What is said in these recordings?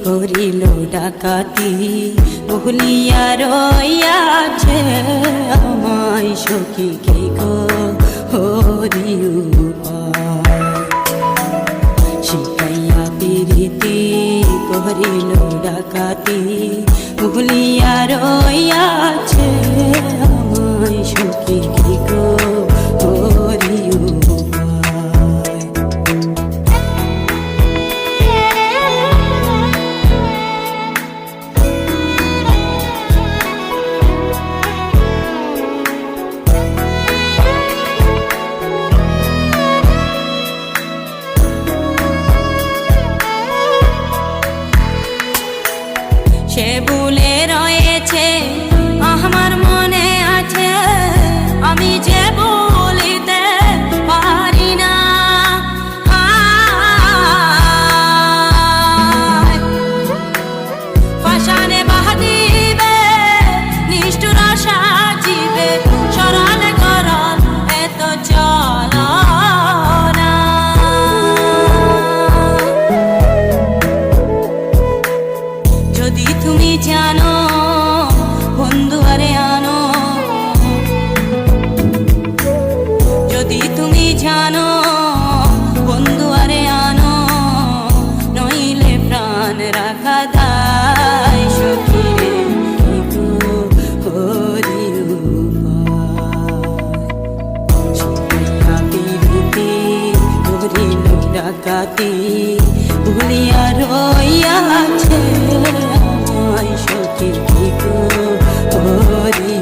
করিল ডাকাতি ভুলিয়া রইয়াছে আমায় সখী কি গো হরি শিখাইয়া প্রীতি করিল ডাকাতি ভুলিয়া রইয়াছে আমায় সখী কি গো হরি সে ভুলে রয়েছে আমার মনে আছে আমি যে বলিতে পারি না পাষাণে বাঁধিবে নিষ্ঠুর সাজিবে সরল করল এত চল যদি তুমি জানো বন্ধু আরে আনো যদি তুমি জানো বন্ধু আরে আনো নইলে প্রাণ রাখা দায় সখী হরি করিল ডাকাতি ভুলিয়া রইয়াছে সখী কি গো হরি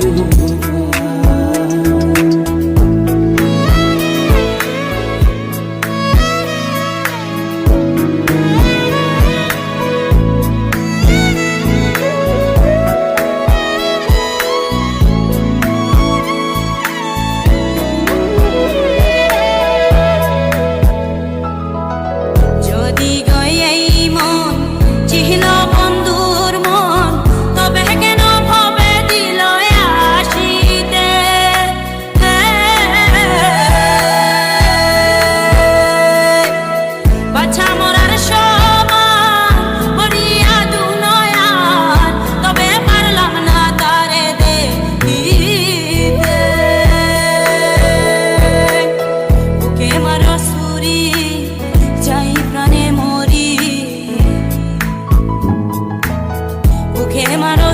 যদি গই এই মন চিহ্ন বন্ধুর মন তবে কেন ভবে দিল আসিতে বাছা মরার সমান করিয়া দুনয়ান তবে পারলাম না তারে দেখিতে বুকে মার সুরি যাই প্রাণে মরি বুকে মারো